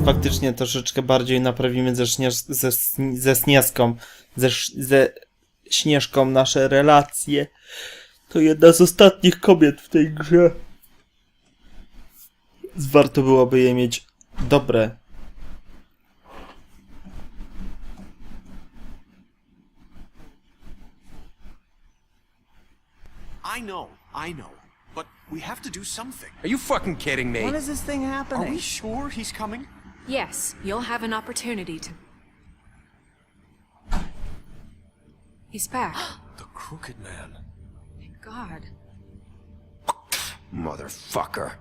faktycznie troszeczkę bardziej naprawimy ze Śnieżką nasze relacje. To jedna z ostatnich kobiet w tej grze. Warto byłoby je mieć dobre. I know. But we have to do something. Are you fucking kidding me? When is this thing happening? Are we sure he's coming? Yes, you'll have an opportunity to... He's back. The Crooked Man. Thank God. Motherfucker.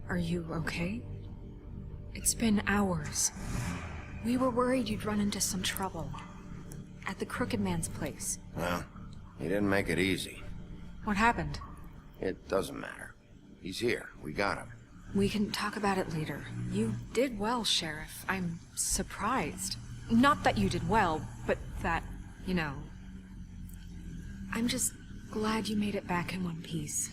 Are you okay? It's been hours. We were worried you'd run into some trouble. At the Crooked Man's place. Well, he didn't make it easy. What happened? It doesn't matter. He's here. We got him. We can talk about it later. You did well, Sheriff. I'm surprised. Not that you did well, but that, you know... I'm just glad you made it back in one piece.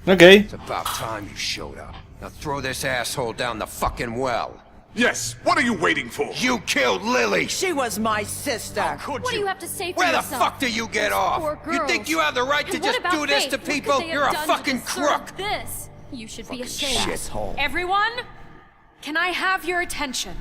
Okej. It's about time you showed up. Now throw this asshole down the fucking well. Yes, what are you waiting for? You killed Lily! She was my sister. How could What do you? you have to say for Where the yourself? fuck do you get Those off? poor You think girls. you have the right to And what just about do this Faith? to What could people? they have You're a done to fucking deserve crook! This. You should be ashamed. Shithole. Everyone, can I have your attention?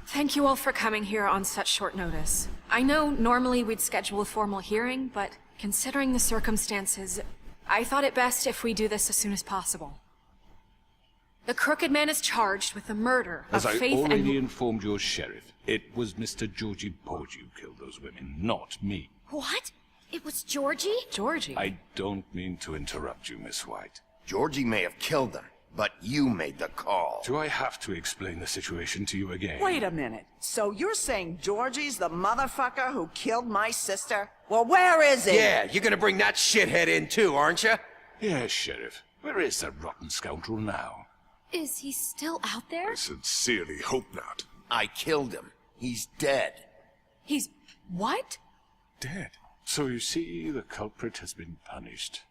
Thank you all for coming here on such short notice. I know normally we'd schedule a formal hearing, but considering the circumstances, I thought it best if we do this as soon as possible. The Crooked Man is charged with the murder of As I Faith already and... informed your sheriff, it was Mr. Georgie Porge who killed those women, not me. What? It was Georgie? Georgie. I don't mean to interrupt you, Miss White. Georgie may have killed them, but you made the call. Do I have to explain the situation to you again? Wait a minute. So you're saying Georgie's the motherfucker who killed my sister? Well, where is he? Yeah, you're gonna bring that shithead in too, aren't you? Yes, Sheriff. Where is that rotten scoundrel now? Is he still out there? I sincerely hope not. I killed him. He's dead. He's... what? Dead. So you see, the culprit has been punished.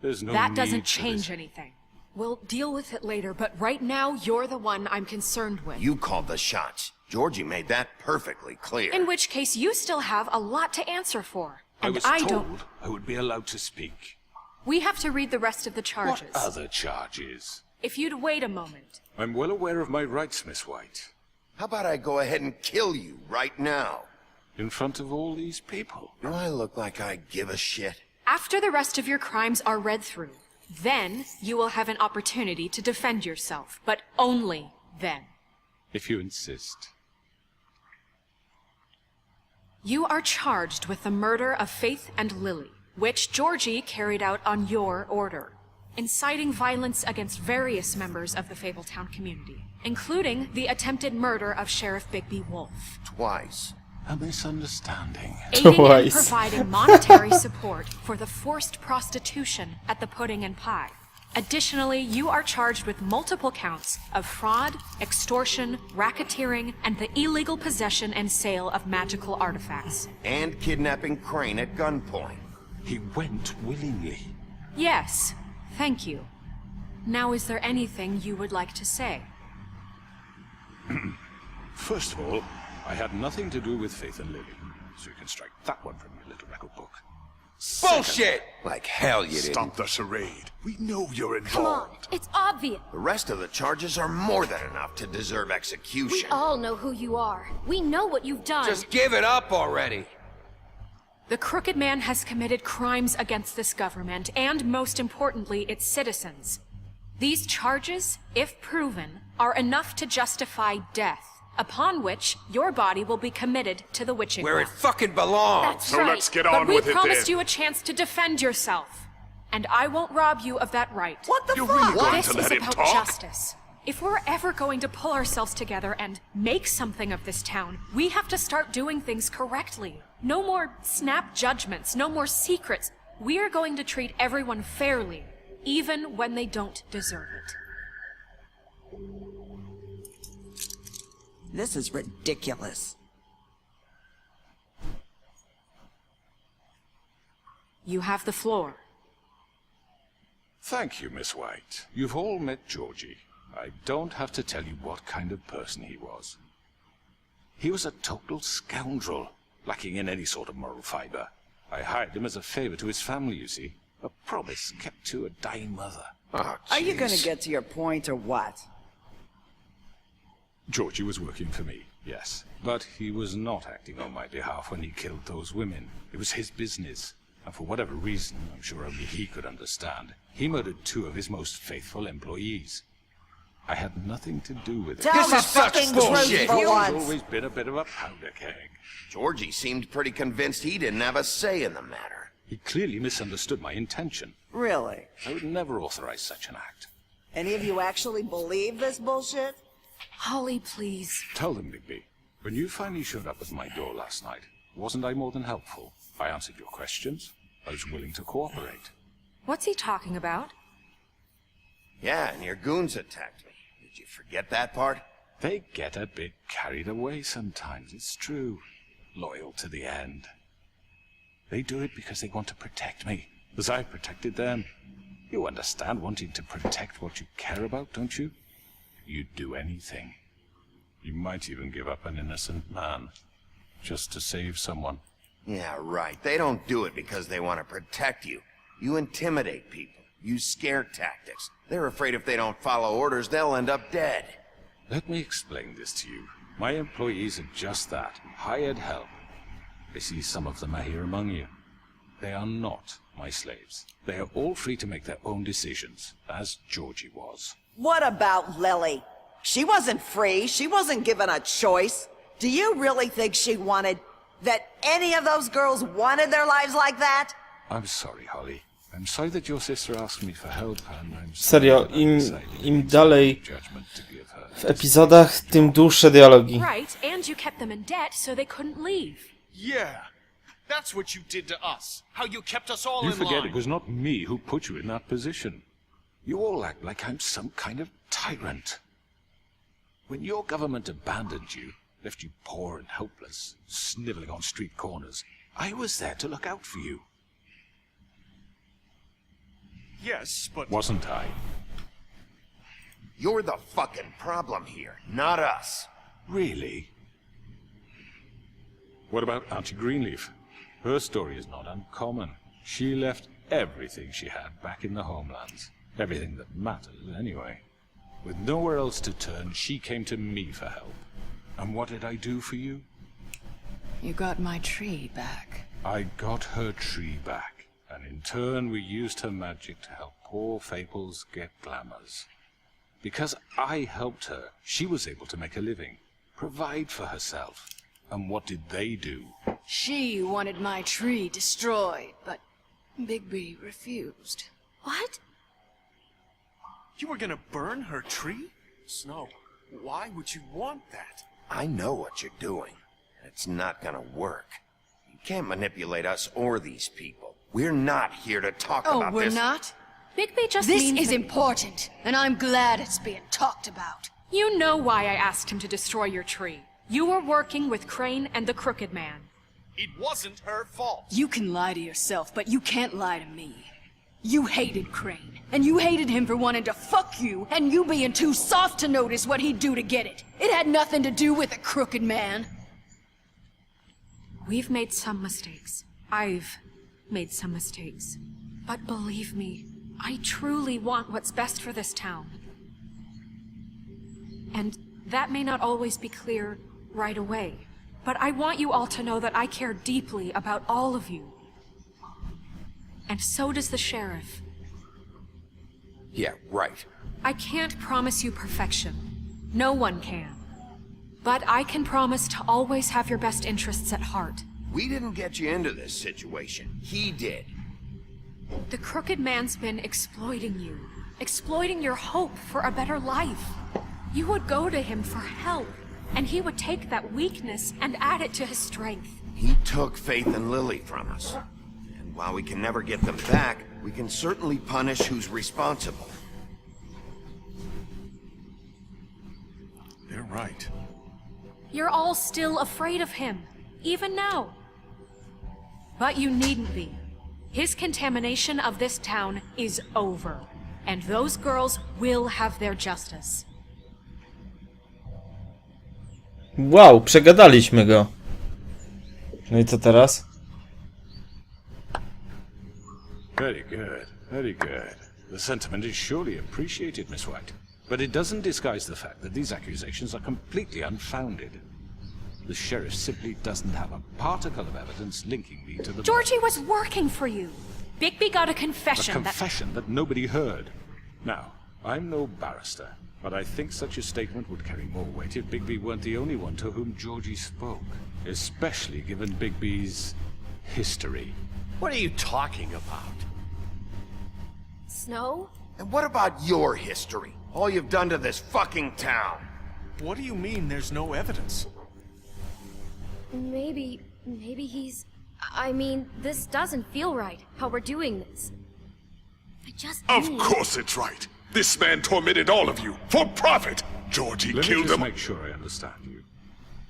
There's no That need doesn't for change this. anything. We'll deal with it later, but right now, you're the one I'm concerned with. You called the shots. Georgie made that perfectly clear. In which case, you still have a lot to answer for. I And was I told don't... I would be allowed to speak. We have to read the rest of the charges. What other charges? If you'd wait a moment. I'm well aware of my rights, Miss White. How about I go ahead and kill you right now? In front of all these people. Do I look like I give a shit? After the rest of your crimes are read through, then you will have an opportunity to defend yourself, but only then. If you insist. You are charged with the murder of Faith and Lily, which Georgie carried out on your order, inciting violence against various members of the Fabletown community, including the attempted murder of Sheriff Bigby Wolf. Twice. A misunderstanding. Aiding and Twice. providing monetary support for the forced prostitution at the Pudding and Pie. Additionally, you are charged with multiple counts of fraud, extortion, racketeering, and the illegal possession and sale of magical artifacts. And kidnapping Crane at gunpoint. He went willingly. Yes, thank you. Now, is there anything you would like to say? First of all, I had nothing to do with Faith and Lily, so you can strike that one from your little record book. Bullshit! Like hell you didn't. Stop the charade. We know you're Come on, involved. it's obvious. The rest of the charges are more than enough to deserve We execution. all know who you are. We know what you've done. Just give it up already. The Crooked Man has committed crimes against this government and, most importantly, its citizens. These charges, if proven, are enough to justify death, upon which your body will be committed to the witching Where it well. fucking belongs. That's So right. let's get But on we with it promised then. you a chance to defend yourself, and I won't rob you of that right. What the You're fuck? really going This to is let him about talk? justice. If we're ever going to pull ourselves together and make something of this town, we have to start doing things correctly. No more snap judgments, no more secrets. We are going to treat everyone fairly, even when they don't deserve it. This is ridiculous. You have the floor. Thank you, Miss White. You've all met Georgie. I don't have to tell you what kind of person he was. He was a total scoundrel, lacking in any sort of moral fiber. I hired him as a favor to his family, you see. A promise kept to a dying mother. Oh, Are you gonna jeez. get to your point or what? Georgie was working for me, yes. But he was not acting on my behalf when he killed those women. It was his business. And for whatever reason, I'm sure only he could understand, he murdered 2 of his most faithful employees. I had nothing to do with it. Tell This the is such fucking bullshit. truth for He's once. always been a bit of a powder keg. Georgie seemed pretty convinced he didn't have a say in the matter. He clearly misunderstood my intention. Really? I would never authorize such an act. Any of you actually believe this bullshit? Holly, please. Tell them, Bigby. When you finally showed up at my door last night, wasn't I more than helpful? I answered your questions. I was willing to cooperate. What's he talking about? Yeah, and your goons attacked me. Did you forget that part? They get a bit carried away sometimes, it's true. Loyal to the end. They do it because they want to protect me, as I protected them. You understand wanting to protect what you care about, don't you? You'd do anything. You might even give up an innocent man, just to save someone. Yeah, right. They don't do it because they want to protect you. You intimidate people. Use scare tactics. They're afraid if they don't follow orders, they'll end up dead. Let me explain this to you. My employees are just that, hired help. I see some of them are here among you. They are not my slaves. They are all free to make their own decisions, as Georgie was. What about Lily? She wasn't free. She wasn't given a choice. Do you really think she wanted... that any of those girls wanted their lives like that? I'm sorry, Holly. I'm sorry that your sister asked me for help, and I'm Serio, sorry that I decided im it's dalej judgment to give her. w epizodach, tym dłuższe dialogi. Right, and you kept them in debt so they couldn't leave. Yeah. That's what you did to us. How you kept us all You in forget line. it was not me who put you in that position. You all act like I'm some kind of tyrant. When your government abandoned you, left you poor and helpless, sniveling on street corners, I was there to look out for you. Yes, but... Wasn't I? You're the fucking problem here, not us. Really? What about Auntie Greenleaf? Her story is not uncommon. She left everything she had back in the homelands. Everything that mattered, anyway. With nowhere else to turn, she came to me for help. And what did I do for you? You got my tree back. I got her tree back, and in turn we used her magic to help poor Faples get glamours. Because I helped her, she was able to make a living, provide for herself. And what did they do? She wanted my tree destroyed, but Bigby refused. What? You were gonna burn her tree? Snow, why would you want that? I know what you're doing. It's not gonna work. You can't manipulate us or these people. We're not here to talk Oh, about we're this. not? Bigby just This means is that- important, and I'm glad it's being talked about. You know why I asked him to destroy your tree. You were working with Crane and the Crooked Man. It wasn't her fault. You can lie to yourself, but you can't lie to me. You hated Crane, and you hated him for wanting to fuck you, and you being too soft to notice what he'd do to get it. It had nothing to do with the Crooked Man. We've made some mistakes. I've made some mistakes. But believe me, I truly want what's best for this town. And that may not always be clear right away, but I want you all to know that I care deeply about all of you. And so does the sheriff. Yeah, right. I can't promise you perfection. No one can. But I can promise to always have your best interests at heart. We didn't get you into this situation. He did. The Crooked Man's been exploiting you. Exploiting your hope for a better life. You would go to him for help, and he would take that weakness and add it to his strength. He took Faith and Lily from us. And while we can never get them back, we can certainly punish who's responsible. They're right. You're all still afraid of him, even now. But you needn't be. His contamination of this town is over. and those girls will have their justice. Wow, przegadaliśmy go. No i co teraz? Very good, very good. The sentiment is surely appreciated, Miss White. But it doesn't disguise the fact that these accusations are completely unfounded. The sheriff simply doesn't have a particle of evidence linking me to the... Georgie was working for you. Bigby got a confession A confession that nobody heard. Now, I'm no barrister, but I think such a statement would carry more weight if Bigby weren't the only one to whom Georgie spoke. Especially given Bigby's history. What are you talking about? Snow? And what about your history? All you've done to this fucking town. What do you mean there's no evidence? Maybe he's... I mean, this doesn't feel right, how we're doing this. I just Of need... course it's right. This man tormented all of you for profit. Georgie Let me killed just him. make sure I understand you.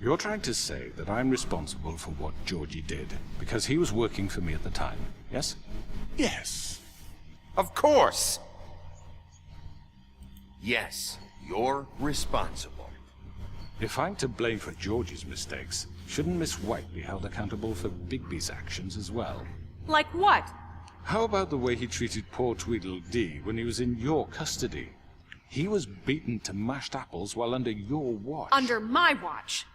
You're trying to say that I'm responsible for what Georgie did because he was working for me at the time, yes? Yes. Of course. Yes, you're responsible. If I'm to blame for Georgie's mistakes, shouldn't Miss White be held accountable for Bigby's actions as well? Like what? How about the way he treated poor Tweedledee when he was in your custody? He was beaten to mashed apples while under your watch. Under my watch.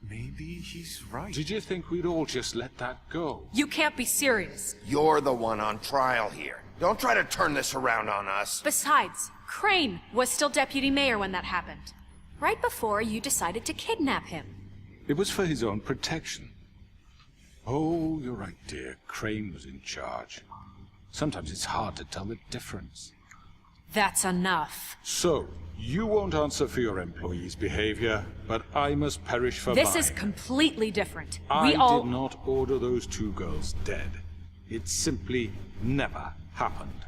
Maybe he's right. Did you think we'd all just let that go? You can't be serious. You're the one on trial here. Don't try to turn this around on us. Besides, Crane was still deputy mayor when that happened. Right before you decided to kidnap him. It was for his own protection. Oh, you're right, dear. Crane was in charge. Sometimes it's hard to tell the difference. That's enough. So, you won't answer for your employees' behavior, but I must perish for This mine. is completely different. I We all... did not order those two girls dead. It simply never happened.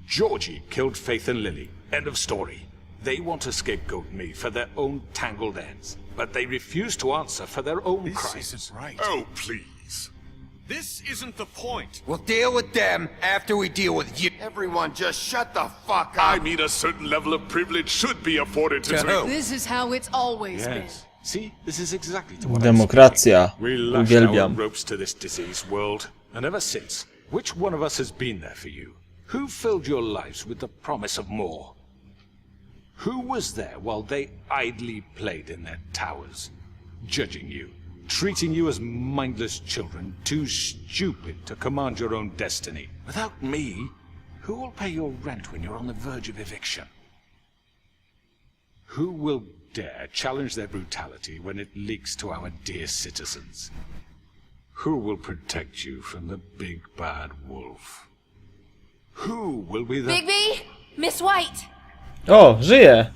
Georgie killed Faith and Lily. End of story. They want to scapegoat me for their own tangled ends, but they refuse to answer for their own This crimes. isn't right. Oh, please. This isn't the point. We'll deal with them after we deal with you. Everyone just shut the fuck up. I mean, a certain level of privilege should be afforded to... who? This is how it's always Yes. See, this is exactly to what Demokracja. I'm speaking. We lashed our Uwielbiam. ropes to this diseased world, and ever since, which one of us has been there for you? Who filled your lives with the promise of more? Who was there while they idly played in their towers, judging you, treating you as mindless children, too stupid to command your own destiny? Without me, who will pay your rent when you're on the verge of eviction? Who will dare challenge their brutality when it leaks to our dear citizens? Who will protect you from the big bad wolf? Who will be the... Bigby! Miss White! O, żyje!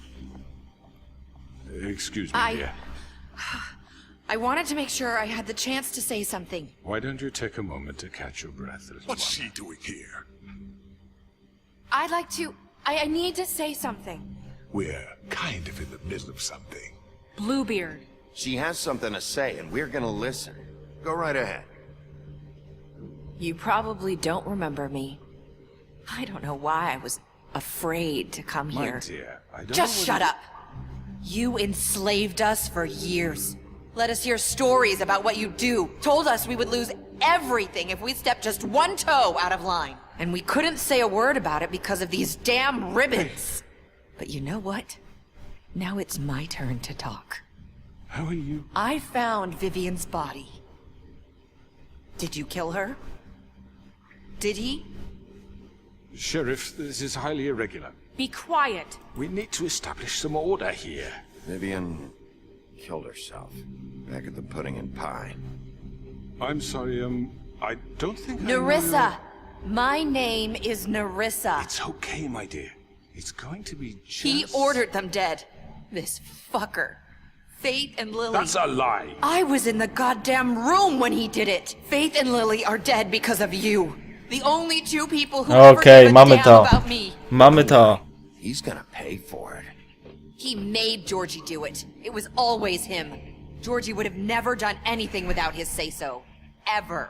Excuse me, dear. I wanted to make sure I had the chance to say something. Why don't you take a moment to catch your breath, little What's one? she doing here? I'd like to... I need to say something. We're kind of in the middle of something. Bluebeard. She has something to say, and we're gonna listen. Go right ahead. You probably don't remember me. I don't know why I was afraid to come My here. dear, I don't Just know shut up! You enslaved us for years. Let us hear stories about what you do. Told us we would lose everything if we stepped just one toe out of line. And we couldn't say a word about it because of these damn ribbons. But you know what? Now it's my turn to talk. How are you? I found Vivian's body. Did you kill her? Did he? Sheriff, this is highly irregular. Be quiet. We need to establish some order here. Vivian killed herself back at the Pudding and Pie. I'm sorry, I don't think I know Nerissa! your- My name is Nerissa. It's okay, my dear. It's going to be just... He ordered them dead. This fucker. Faith and Lily. That's a lie! I was in the goddamn room when he did it. Faith and Lily are dead because of you. The only two people who ever Okej, gave a mamy damn to. about me. Mamy to. He's gonna pay for it. He made Georgie do it. It was always him. Georgie would have never done anything without his say-so. Ever.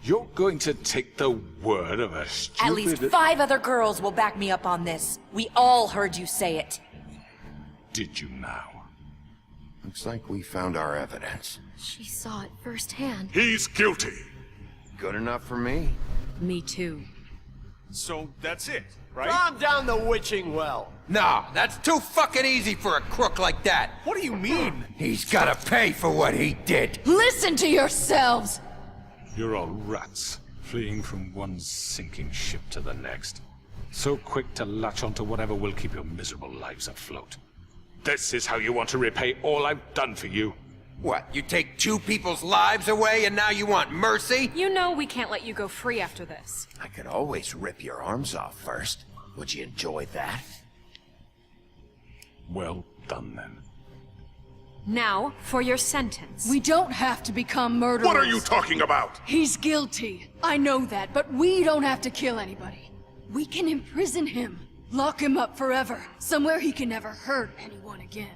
You're going to take the word of a stupid... At least 5 other girls will back me up on this. We all heard you say it. Did you now? Looks like we found our evidence. She saw it firsthand. He's guilty. Good enough for me. Me too. So that's it, right? Calm down the witching well. No, that's too fucking easy for a crook like that. What do you mean? He's gotta pay for what he did. Listen to yourselves! You're all rats, fleeing from one sinking ship to the next. So quick to latch onto whatever will keep your miserable lives afloat. This is how you want to repay all I've done for you. What, you take 2 people's lives away and now you want mercy? You know we can't let you go free after this. I could always rip your arms off first. Would you enjoy that? Well done, then. Now, for your sentence. We don't have to become murderers. What are you talking about? He's guilty. I know that, but we don't have to kill anybody. We can imprison him. Lock him up forever. Somewhere he can never hurt anyone again.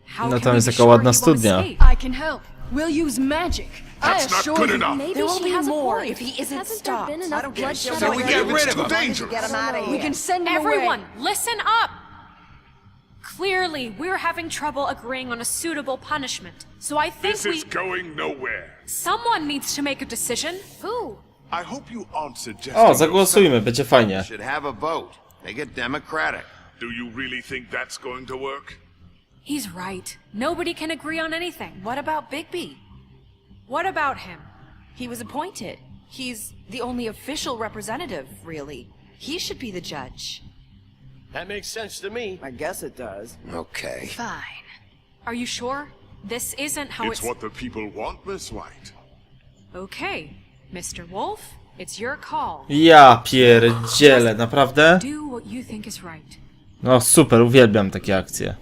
How No, can tam we jest be taka sure ładna he won't studnia. escape? I can help. We'll use magic. That's I not assure good you. enough. Maybe There will she be has a more point. if he isn't Hasn't stopped. there been I enough don't give a shit bloodshed So we what get they rid do. of him. Too dangerous. Get him out of here. We can send him Everyone, away. listen up! Clearly, we're having trouble agreeing on a suitable punishment. So I think This is going nowhere. someone needs to make a decision. Who? I hope you aren't suggesting... O, zagłosujmy, będzie fajnie. Should have a vote. Make it democratic. Do you really think that's going to work? He's right. Nobody can agree on anything. What about Bigby? What about him? He was appointed. He's the only official representative, really. He should be the judge. That makes sense to me. I guess it does. Okay. Fine. Are you sure? This isn't how It's what the people want, Miss White. Okay, Mr. Wolf, it's your call. Ja pierdzielę, naprawdę? Do what you think is right. No super, uwielbiam takie akcje.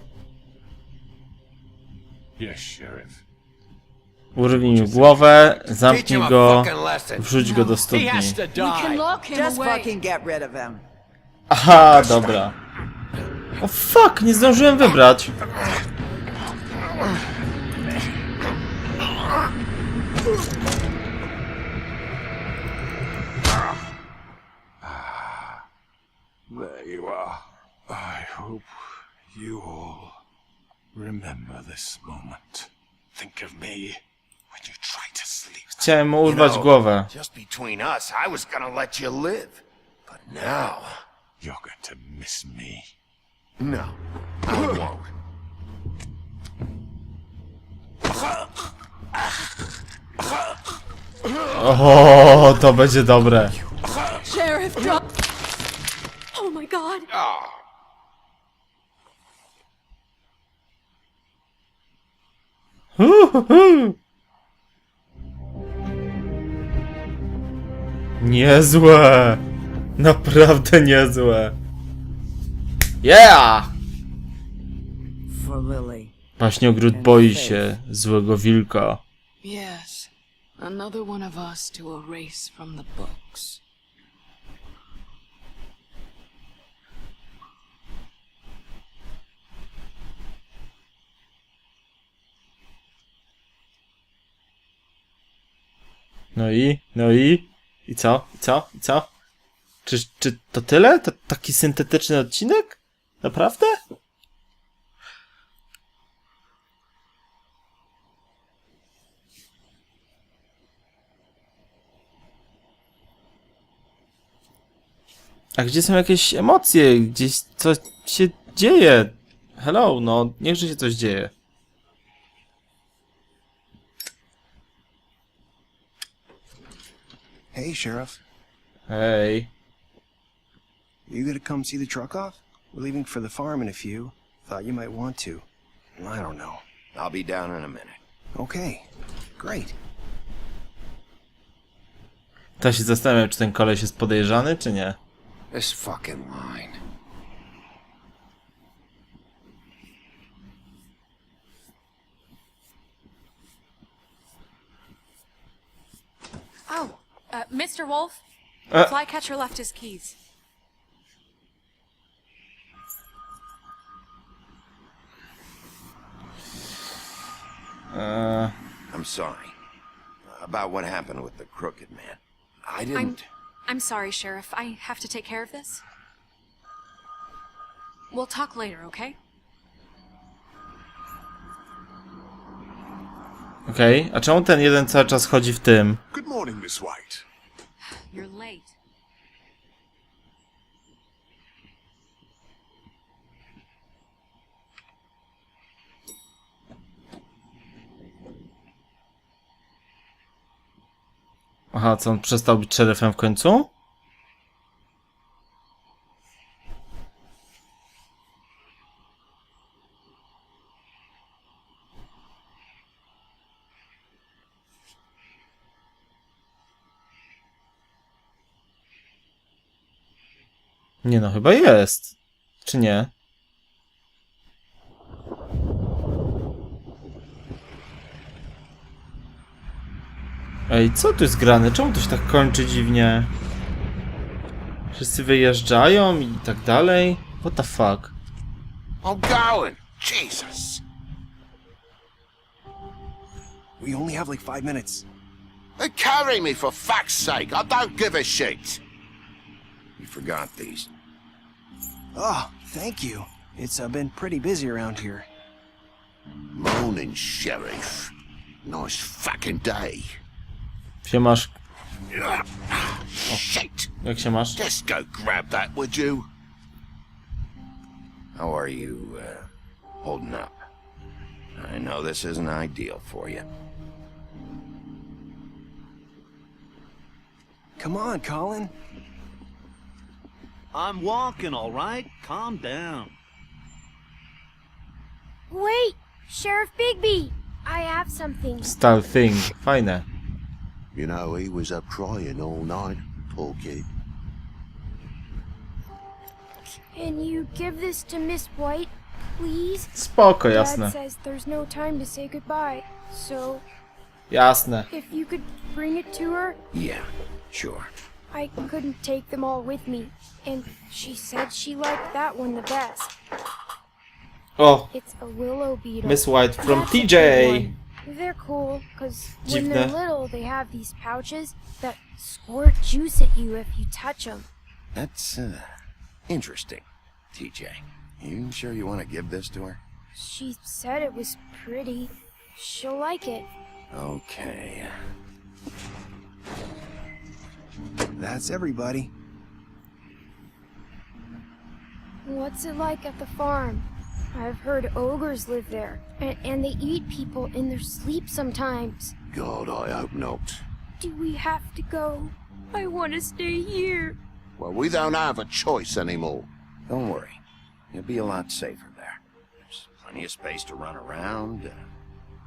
Yes, Sheriff. Urwij mu głowę, zamknij go, wrzuć go do He studni. has to We can die. lock him Just away. fucking get rid of him. Aha, dobra. O fuck, nie zdążyłem wybrać. There you are. I hope you all remember this moment. Think of me when you try to sleep. Chciałem mu urwać głowę. Just between us, I was gonna let you live. But now... You're going to miss me. No, I won't. O, to będzie dobre. Sheriff, drop. Oh my god. Niezłe. Naprawdę niezłe. Yeah! For Lily. Właśnie ogród boi się złego wilka. Yes. Another one of us to erase from the books. No i? No i? I co? I co? I co? Czy to tyle? To taki syntetyczny odcinek? Naprawdę? A gdzie są jakieś emocje? Gdzieś coś się dzieje? Hello, no niechże się coś dzieje. Hey, Sheriff. Hej. You gonna come see the truck off? We're leaving for the farm in a few. Thought you might want to. I don't know. I'll be down in a minute. Okay. Great. To się zastanawiam, czy ten koleś jest podejrzany, czy nie. This fucking line. Oh, Mr. Wolf, Flycatcher left his keys. I'm sorry. about what happened with the crooked man. I didn't... I'm sorry, Sheriff. I have to take care of this. We'll talk later, okay? Okej, a czemu ten jeden cały czas chodzi w tym? Good morning, Miss White. You're late. Aha, co on przestał być szeryfem w końcu? Nie no, chyba jest. Czy nie? Ej, co tu jest grane? Czemu to się tak kończy dziwnie? Wszyscy wyjeżdżają i tak dalej? What the fuck? I'm going! Jesus! We only have like 5 minutes. They carry me for fuck's sake! I don't give a shit! You forgot these. Oh, thank you. It's been pretty busy around here. Morning, Sheriff. Nice fucking day. Się masz? Shit! Jak się masz? Just go grab that, would you? How are you, holding up? I know this isn't ideal for you. Come on, Colin. I'm walking, all right? Calm down. Wait! Sheriff Bigby! I have something. Style thing. Fajne. You know, he was up crying all night, poor kid. Can you give this to Miss White, please? Spoko, Dad jasne. says there's no time to say goodbye, so Jasne. if you could bring it to her. Yeah, sure. I couldn't take them all with me, and she said she liked that one the best. O! It's a willow beetle. Miss White from That's a TJ. good one. They're cool, because when they're Dziwne. little, they have these pouches that squirt juice at you if you touch them. That's, interesting, TJ. You sure you want to give this to her? She said it was pretty. She'll like it. Okay. That's everybody. What's it like at the farm? I've heard ogres live there, and they eat people in their sleep sometimes. God, I hope not. Do we have to go? I want to stay here. Well, we don't have a choice anymore. Don't worry. You'll be a lot safer there. There's plenty of space to run around,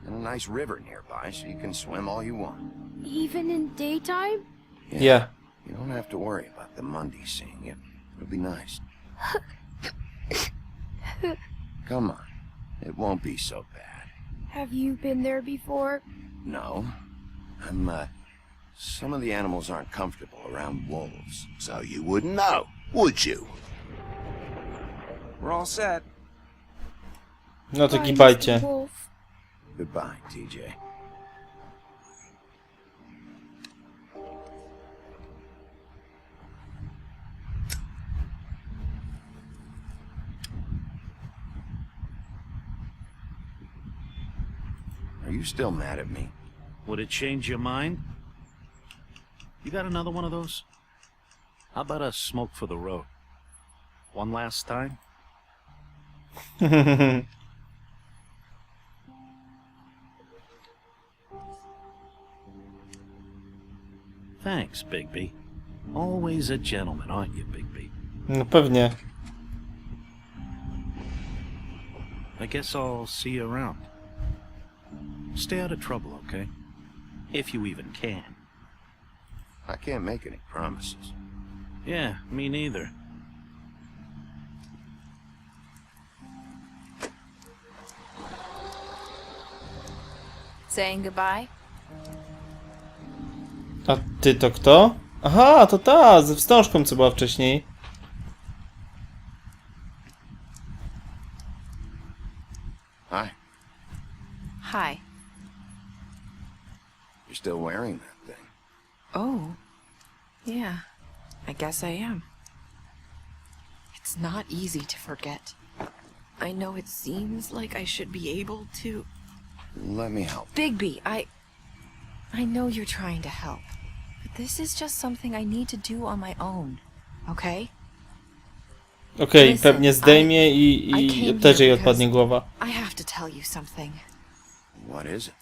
and a nice river nearby so you can swim all you want. Even in daytime? Yeah. You don't have to worry about the Monday seeing you. It'll be nice. Come on. It won't be so bad. Have you been there before? No. Some of the animals aren't comfortable around wolves. So you wouldn't know, would you? We're all set. No to Bye, gibajcie. Mr. Wolf. Goodbye, TJ. Are you still mad at me? Would it change your mind? You got another one of those? How about a smoke for the road? One last time? Thanks, Bigby. Always a gentleman, aren't you, Bigby? No pewnie. I guess I'll see you around. Stay out of trouble, okay? If you even can. I can't make any promises. Yeah, me neither. Saying goodbye? A ty to kto? Aha, to ta, ze wstążką, co była wcześniej. Hi. Hi. You're still wearing that thing. Oh, yeah, I guess I am. It's not easy to forget. I know it seems like I should be able to... Let me help. Bigby, I know you're trying to help, but this is just something I need to do on my own, okay? Okej, Listen, pewnie zdejmie I i came też here jej because odpadnie głowa. I have to tell you something. What is it?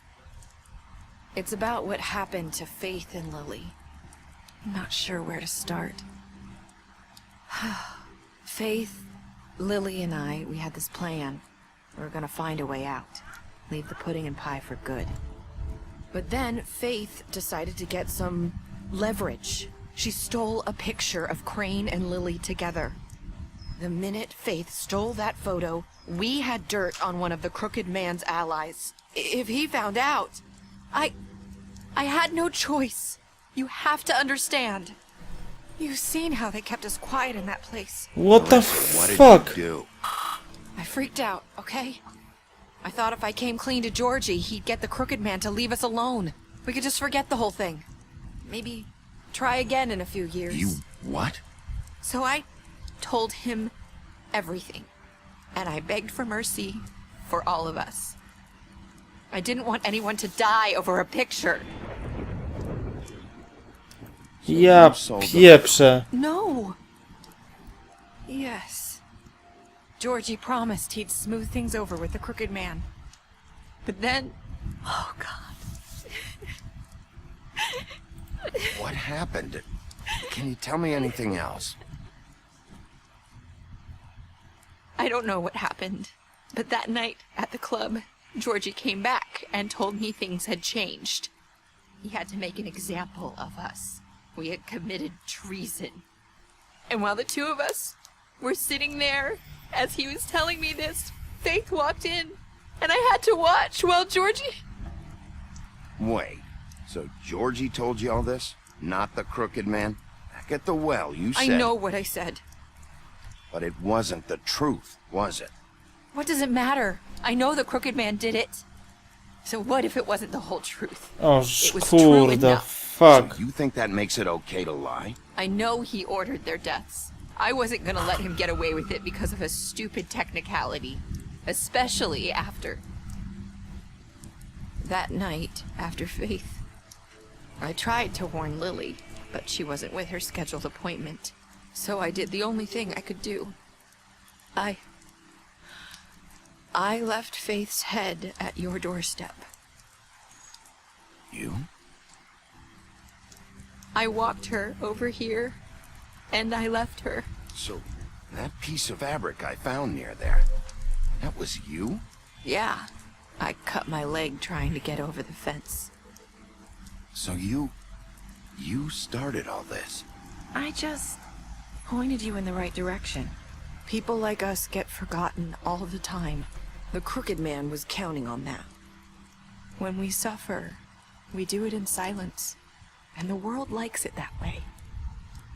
It's about what happened to Faith and Lily. I'm not sure where to start. Faith, Lily, and I, we had this plan. We were gonna find a way out. Leave the pudding and pie for good. But then Faith decided to get some leverage. She stole a picture of Crane and Lily together. The minute Faith stole that photo, we had dirt on one of the Crooked Man's allies. If he found out, I had no choice. You have to understand. You've seen how they kept us quiet in that place. What the fuck? What did you do? I freaked out, okay? I thought if I came clean to Georgie, he'd get the Crooked Man to leave us alone. We could just forget the whole thing. Maybe try again in a few years. You what? So I told him everything. And I begged for mercy for all of us. I didn't want anyone to die over a picture. Ja pieprzę. No. Yes. Georgie promised he'd smooth things over with the Crooked Man. But then... Oh, God. What happened? Can you tell me anything else? I don't know what happened. But that night at the club, Georgie came back and told me things had changed. He had to make an example of us. We had committed treason. And while the two of us were sitting there, as he was telling me this, Faith walked in, and I had to watch while Georgie... Wait, so Georgie told you all this? Not the Crooked Man? Back at the well, you said... I know what I said. But it wasn't the truth, was it? What does it matter? I know the Crooked Man did it. So what if it wasn't the whole truth? O It was true kurde, enough. fuck. So you think that makes it okay to lie? I know he ordered their deaths. I wasn't gonna let him get away with it because of a stupid technicality. Especially after... That night, after Faith, I tried to warn Lily, but she wasn't with her scheduled appointment. So I did the only thing I could do. I left Faith's head at your doorstep. You? I walked her over here, and I left her. So, that piece of fabric I found near there, that was you? Yeah, I cut my leg trying to get over the fence. So you started all this? I just pointed you in the right direction. People like us get forgotten all the time. The Crooked Man was counting on that. When we suffer, we do it in silence, and the world likes it that way.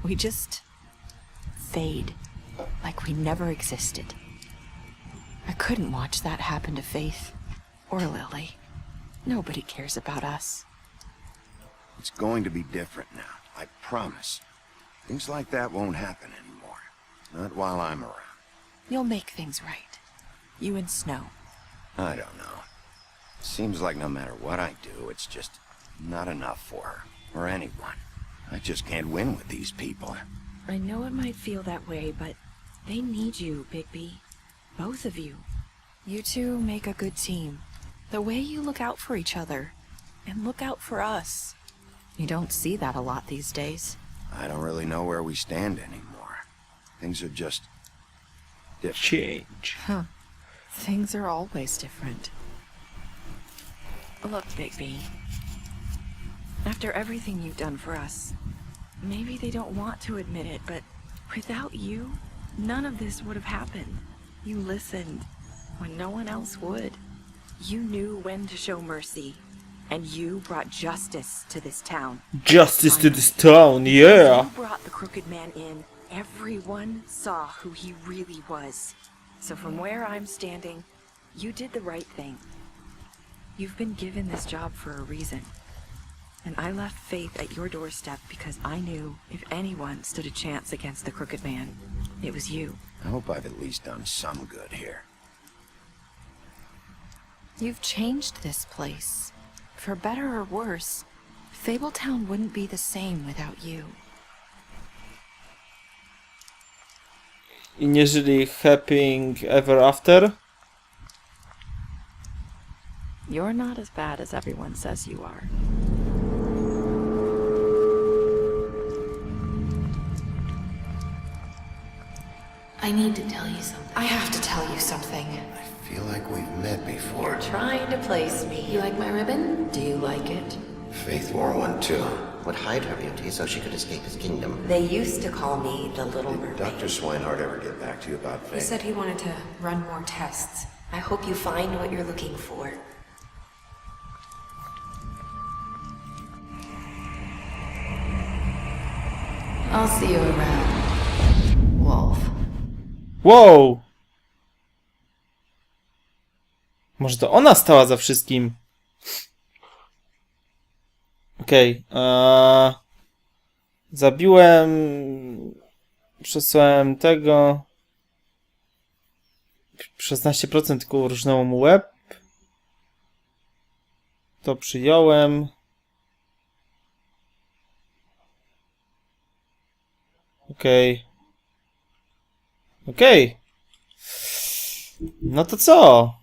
We just fade, like we never existed. I couldn't watch that happen to Faith, or Lily. Nobody cares about us. It's going to be different now, I promise. Things like that won't happen anymore. Not while I'm around. You'll make things right. You and Snow. I don't know. Seems like no matter what I do, it's just not enough for her, or anyone. I just can't win with these people. I know it might feel that way, but they need you, Bigby. Both of you. You two make a good team. The way you look out for each other, and look out for us. You don't see that a lot these days. I don't really know where we stand anymore. Things are just... different. Change. Huh. Things are always different. Look, Bigby. After everything you've done for us, maybe they don't want to admit it, but without you, none of this would have happened. You listened when no one else would. You knew when to show mercy, and you brought justice to this town. Justice to this town, yeah! You brought the Crooked Man in. Everyone saw who he really was. So from where I'm standing, you did the right thing. You've been given this job for a reason. And I left Faith at your doorstep because I knew if anyone stood a chance against the Crooked Man, it was you. I hope I've at least done some good here. You've changed this place. For better or worse, Fabletown wouldn't be the same without you. I nie żyli happy ever after? You're not as bad as everyone says you are. I need to tell you something. I have to tell you something. I feel like we've met before. You're trying to place me. You like my ribbon? Do you like it? Faith wore one too. Would hide her beauty so she could escape his kingdom. They used to call me the Little Mermaid. Did Dr. Swinehart ever get back to you about He Faith? said he wanted to run more tests. I hope you find what you're looking for. I'll see you around, Wolf. Wow! Może to ona stała za wszystkim? Okej. Zabiłem... Przesłałem tego... 16% tylko urżnęło mu łeb. To przyjąłem. Okej. Okej. No to co?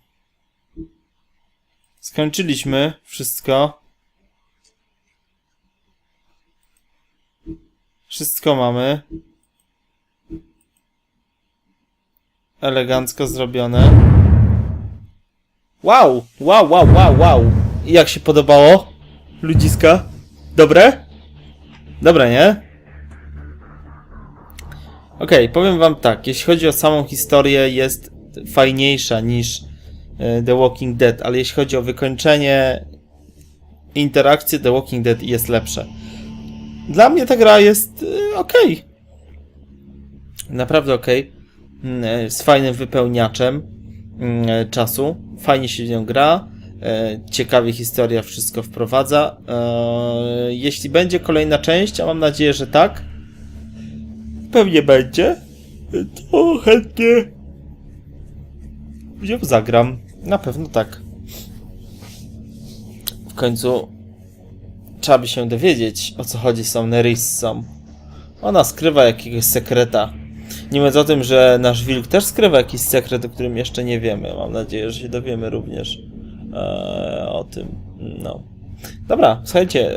Skończyliśmy wszystko. Wszystko mamy. Elegancko zrobione. Wow! Wow, wow, wow, wow! I jak się podobało? Ludziska? Dobre? Dobre, nie? Okej, powiem wam tak. Jeśli chodzi o samą historię, jest fajniejsza niż The Walking Dead, ale jeśli chodzi o wykończenie, interakcje, The Walking Dead jest lepsze. Dla mnie ta gra jest okej. Naprawdę okej. Z fajnym wypełniaczem czasu. Fajnie się w nią gra. Ciekawie historia wszystko wprowadza. Jeśli będzie kolejna część, a mam nadzieję, że tak, pewnie będzie, to chętnie ją zagram. Na pewno tak. W końcu trzeba by się dowiedzieć, o co chodzi z tą Nerissą. Ona skrywa jakiegoś sekreta. Nie mówiąc o tym, że nasz wilk też skrywa jakiś sekret, o którym jeszcze nie wiemy. Mam nadzieję, że się dowiemy również o tym. No. Dobra, słuchajcie,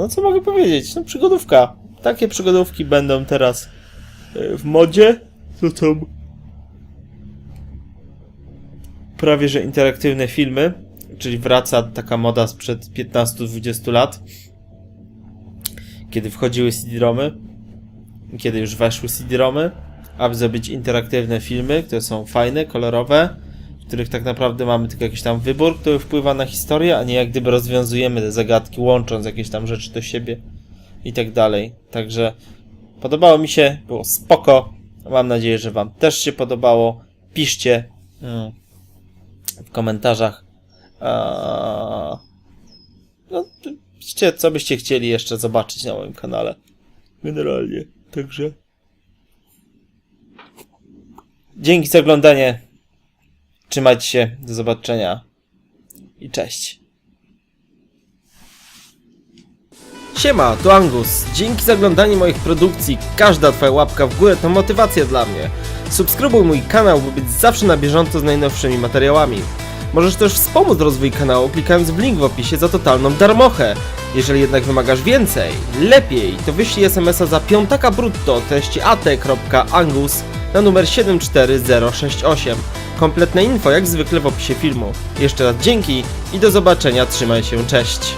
no co mogę powiedzieć? No przygodówka. Takie przygodówki będą teraz w modzie. To są prawie że interaktywne filmy. Czyli wraca taka moda sprzed 15-20 lat. Kiedy wchodziły CD-romy. Kiedy już weszły CD-romy. Aby zrobić interaktywne filmy, które są fajne, kolorowe. W których tak naprawdę mamy tylko jakiś tam wybór, który wpływa na historię, a nie jak gdyby rozwiązujemy te zagadki, łącząc jakieś tam rzeczy do siebie. I tak dalej. Także podobało mi się, było spoko. Mam nadzieję, że wam też się podobało. Piszcie w komentarzach. No, piszcie, co byście chcieli jeszcze zobaczyć na moim kanale. Generalnie. Także dzięki za oglądanie. Trzymajcie się. Do zobaczenia. I cześć. Siema, to Angus. Dzięki za oglądanie moich produkcji. Każda twoja łapka w górę to motywacja dla mnie. Subskrybuj mój kanał, by być zawsze na bieżąco z najnowszymi materiałami. Możesz też wspomóc rozwój kanału, klikając w link w opisie za totalną darmochę. Jeżeli jednak wymagasz więcej, lepiej, to wyślij SMS-a za piątaka brutto o treści AT.ANGUS na numer 74068. Kompletne info jak zwykle w opisie filmu. Jeszcze raz dzięki i do zobaczenia, trzymaj się, cześć!